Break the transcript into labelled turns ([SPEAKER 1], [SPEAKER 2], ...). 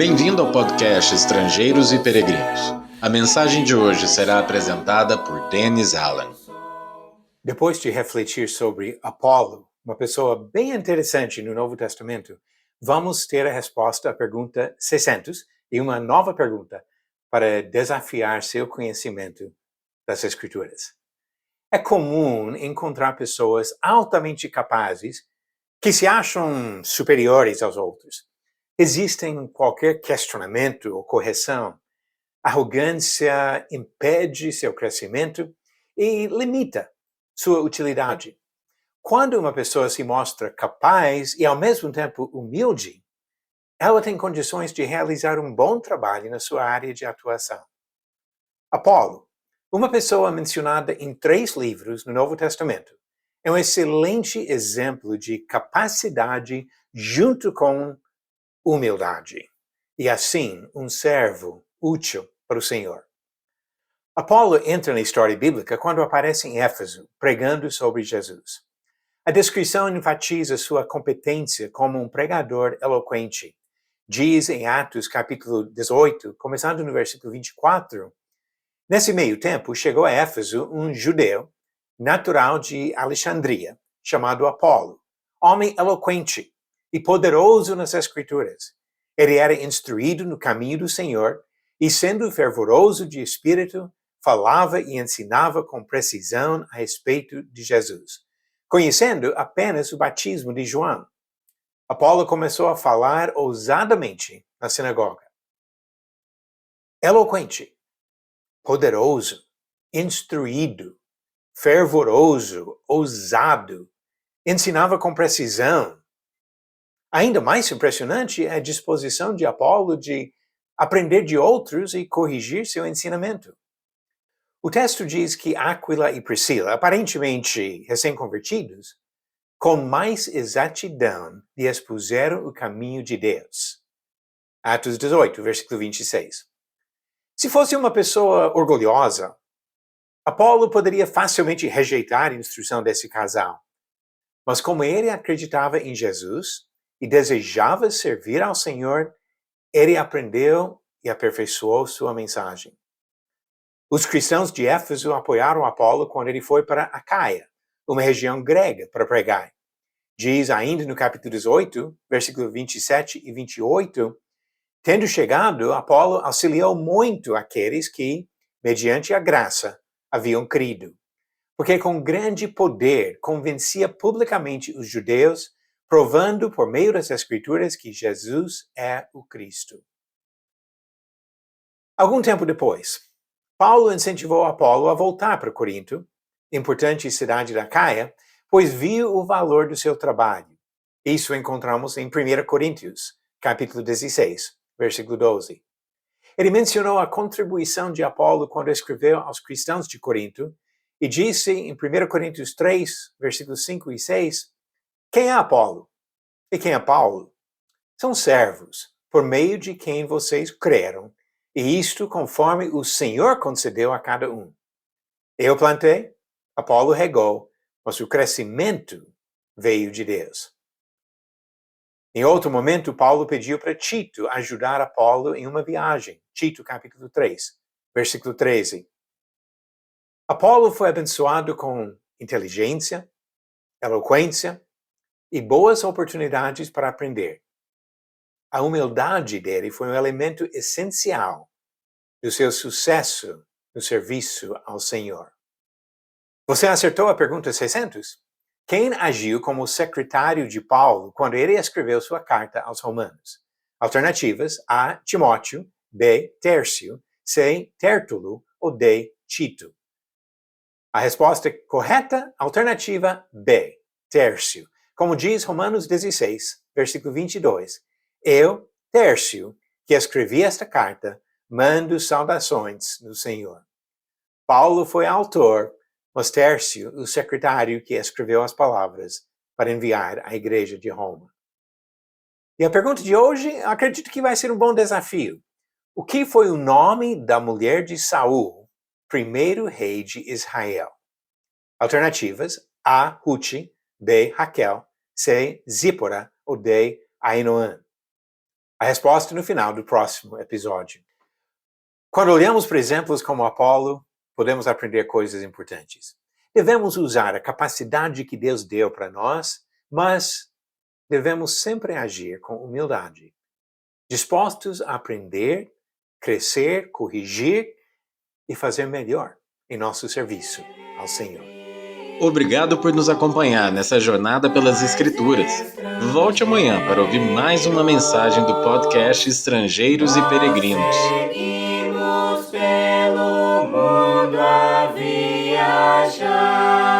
[SPEAKER 1] Bem-vindo ao podcast Estrangeiros e Peregrinos. A mensagem de hoje será apresentada por Dennis Allen.
[SPEAKER 2] Depois de refletir sobre Apolo, uma pessoa bem interessante no Novo Testamento, vamos ter a resposta à pergunta 600 e uma nova pergunta para desafiar seu conhecimento das Escrituras. É comum encontrar pessoas altamente capazes que se acham superiores aos outros. Existem qualquer questionamento ou correção. Arrogância impede seu crescimento e limita sua utilidade. Quando uma pessoa se mostra capaz e ao mesmo tempo humilde, ela tem condições de realizar um bom trabalho na sua área de atuação. Apolo, uma pessoa mencionada em 3 livros no Novo Testamento, é um excelente exemplo de capacidade junto com humildade, e assim um servo útil para o Senhor. Apolo entra na história bíblica quando aparece em Éfeso, pregando sobre Jesus. A descrição enfatiza sua competência como um pregador eloquente. Diz em Atos capítulo 18, começando no versículo 24, nesse meio tempo chegou a Éfeso um judeu, natural de Alexandria, chamado Apolo, homem eloquente e poderoso nas Escrituras. Ele era instruído no caminho do Senhor e, sendo fervoroso de espírito, falava e ensinava com precisão a respeito de Jesus, conhecendo apenas o batismo de João. Apolo começou a falar ousadamente na sinagoga. Eloquente, poderoso, instruído, fervoroso, ousado, ensinava com precisão. Ainda mais impressionante é a disposição de Apolo de aprender de outros e corrigir seu ensinamento. O texto diz que Áquila e Priscila, aparentemente recém-convertidos, com mais exatidão lhe expuseram o caminho de Deus. Atos 18, versículo 26. Se fosse uma pessoa orgulhosa, Apolo poderia facilmente rejeitar a instrução desse casal. Mas como ele acreditava em Jesus e desejava servir ao Senhor, ele aprendeu e aperfeiçoou sua mensagem. Os cristãos de Éfeso apoiaram Apolo quando ele foi para Acaia, uma região grega, para pregar. Diz ainda no capítulo 18, versículo 27 e 28, tendo chegado, Apolo auxiliou muito aqueles que, mediante a graça, haviam crido, porque com grande poder convencia publicamente os judeus, provando por meio das Escrituras que Jesus é o Cristo. Algum tempo depois, Paulo incentivou Apolo a voltar para Corinto, importante cidade da Acaia, pois viu o valor do seu trabalho. Isso encontramos em 1 Coríntios, capítulo 16, versículo 12. Ele mencionou a contribuição de Apolo quando escreveu aos cristãos de Corinto e disse em 1 Coríntios 3, versículos 5 e 6, quem é Apolo? E quem é Paulo? São servos, por meio de quem vocês creram, e isto conforme o Senhor concedeu a cada um. Eu plantei, Apolo regou, mas o crescimento veio de Deus. Em outro momento, Paulo pediu para Tito ajudar Apolo em uma viagem. Tito, capítulo 3, versículo 13. Apolo foi abençoado com inteligência, eloquência e boas oportunidades para aprender. A humildade dele foi um elemento essencial do seu sucesso no serviço ao Senhor. Você acertou a pergunta 600? Quem agiu como secretário de Paulo quando ele escreveu sua carta aos Romanos? Alternativas: A. Timóteo, B. Tércio, C. Tértulo ou D. Tito. A resposta correta, alternativa B. Tércio. Como diz Romanos 16, versículo 22. Eu, Tércio, que escrevi esta carta, mando saudações do Senhor. Paulo foi autor, mas Tércio, o secretário que escreveu as palavras para enviar à igreja de Roma. E a pergunta de hoje, acredito que vai ser um bom desafio. O que foi o nome da mulher de Saul, primeiro rei de Israel? Alternativas: A. Ruth, B. Raquel, C. Zípora ou D. Ainoã. A resposta no final do próximo episódio. Quando olhamos para exemplos como Apolo, podemos aprender coisas importantes. Devemos usar a capacidade que Deus deu para nós, mas devemos sempre agir com humildade, dispostos a aprender, crescer, corrigir e fazer melhor em nosso serviço ao Senhor.
[SPEAKER 1] Obrigado por nos acompanhar nessa jornada pelas Escrituras. Volte amanhã para ouvir mais uma mensagem do podcast Estrangeiros e Peregrinos.
[SPEAKER 3] Seguimos pelo mundo a viajar.